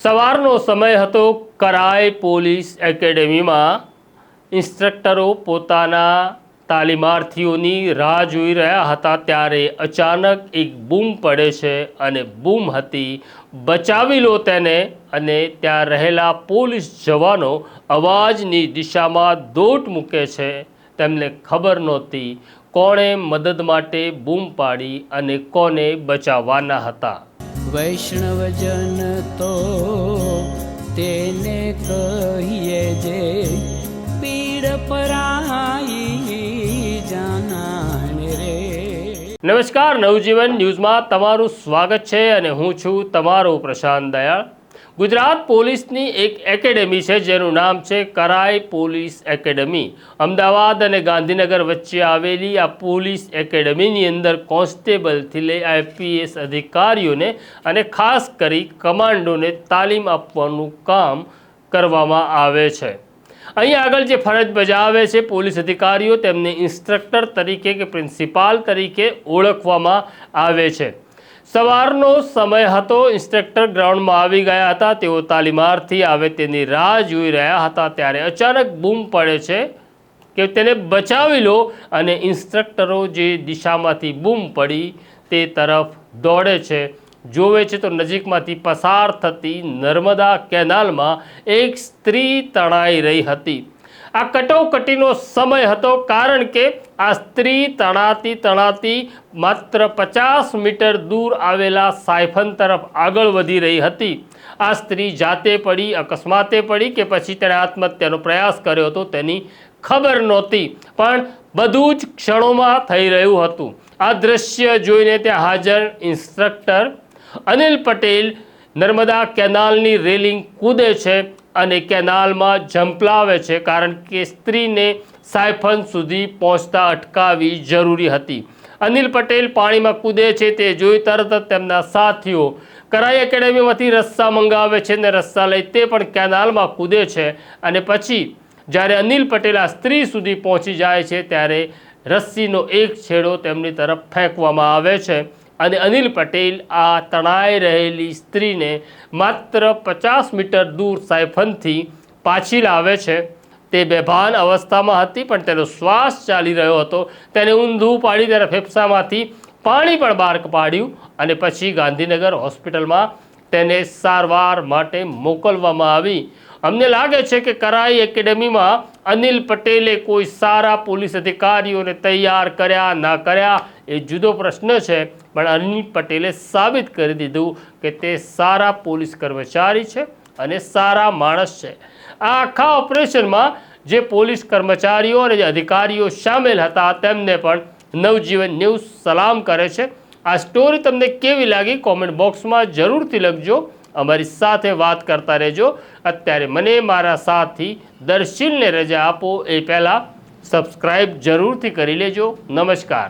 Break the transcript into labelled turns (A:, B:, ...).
A: સવારનો સમય હતો। કરાઈ પોલીસ એકેડેમીમાં ઇન્સ્ટ્રક્ટરો પોતાના તાલીમાર્થીઓની રાહ જોઈ રહ્યા હતા ત્યારે અચાનક એક બૂમ પડે છે અને બૂમ હતી બચાવી લો તેને। અને ત્યાં રહેલા પોલીસ જવાનો અવાજની દિશામાં દોટ મૂકે છે। તેમને ખબર નહોતી કોણે મદદ માટે બૂમ પાડી અને કોને બચાવવાના હતા।
B: વૈષ્ણવજન તો તેને કહીએ જે પીડ પરાઈ જાનાને રે।
A: નમસ્કાર, નવજીવન ન્યૂઝમાં તમારું સ્વાગત છે અને હું છું તમારો પ્રશાંત દયાળ। ગુજરાત પોલીસની એક એકેડેમી છે જેનું નામ છે કરાઈ પોલીસ એકેડેમી। અમદાવાદ અને ગાંધીનગર વચ્ચે આવેલી આ પોલીસ એકેડેમીની અંદર કોન્સ્ટેબલથી લઈ આઈપીએસ અધિકારીઓને અને ખાસ કરી કમાન્ડોને તાલીમ આપવાનું કામ કરવામાં આવે છે। અહીં આગળ જે ફરજ બજાવે છે પોલીસ અધિકારીઓ તેમને ઇન્સ્ટ્રક્ટર તરીકે કે પ્રિન્સિપાલ તરીકે ઓળખવામાં આવે છે। સવારનો સમય હતો। ઇન્સ્ટ્રક્ટર ગ્રાઉન્ડમાં આવી ગયા હતા। તેઓ તાલીમાર્થી આવે તેની રાહ જોઈ રહ્યા હતા ત્યારે અચાનક બૂમ પડે છે કે તેને બચાવી લો અને ઇન્સ્ટ્રક્ટરો જે દિશામાંથી બૂમ પડી તે તરફ દોડે છે। જોવે છે તો નજીકમાંથી પસાર થતી નર્મદા કેનાલમાં એક સ્ત્રી તણાઈ રહી હતી। આ કટોકટીનો સમય હતો કારણ કે આ સ્ત્રી તણાતી માત્ર 50 મીટર દૂર આવેલા સાયફન તરફ આગળ વધી રહી હતી। આ સ્ત્રી જાતે પડી, અકસ્માતે પડી કે પછી તેણે આત્મહત્યાનો પ્રયાસ કર્યો હતો તેની ખબર નહોતી, પણ બધું જ ક્ષણોમાં થઈ રહ્યું હતું। આ દ્રશ્ય જોઈને ત્યાં હાજર ઇન્સ્ટ્રક્ટર અનિલ પટેલ નર્મદા કેનાલની રેલિંગ કૂદે છે અને કેનાલમાં ઝંપલાવે છે કારણ કે સ્ત્રીને સાયફન સુધી પહોંચતા અટકાવવી જરૂરી હતી। અનિલ પટેલ પાણીમાં કૂદે છે તે જોઈ તરત જ તેમના સાથીઓ કરાઈ એકેડેમીમાંથી રસ્સા મંગાવે છે અને રસ્સા લઈ તે પણ કેનાલમાં કૂદે છે અને પછી જ્યારે અનિલ પટેલ આ સ્ત્રી સુધી પહોંચી જાય છે ત્યારે રસ્સીનો એક છેડો તેમની તરફ ફેંકવામાં આવે છે અને અનિલ પટેલ આ તણાઈ રહેલી સ્ત્રીને માત્ર 50 મીટર દૂર સાયફનથી પાછી લાવે છે। તે બેભાન અવસ્થામાં હતી પણ તેનો શ્વાસ ચાલી રહ્યો હતો। તેને ઊંધું પાડી તેના ફેફસામાંથી પાણી પણ બહાર પાડ્યું અને પછી ગાંધીનગર હોસ્પિટલમાં તેને સારવાર માટે મોકલવામાં આવી। અમને લાગે છે કે કરાઈ એકેડેમીમાં અનિલ પટેલે કોઈ સારા પોલીસ અધિકારીઓને તૈયાર કર્યા ના કર્યા એ જુદો પ્રશ્ન છે, પણ અનિલ પટેલે સાબિત કરી દીધું કે તે સારા પોલીસ કર્મચારી છે અને સારા માણસ છે। આ આખા ઓપરેશનમાં જે પોલીસ કર્મચારીઓ અને જે અધિકારીઓ સામેલ હતા તેમને પણ નવજીવન ન્યૂઝ સલામ કરે છે। આ સ્ટોરી તમને કેવી લાગી કોમેન્ટ બોક્સમાં જરૂરથી લખજો। અમારી સાથે વાત કરતા રહેજો। અત્યારે મને મારા સાથી દર્શીલને રજા આપો એ પહેલાં સબસ્ક્રાઈબ જરૂરથી કરી લેજો। નમસ્કાર।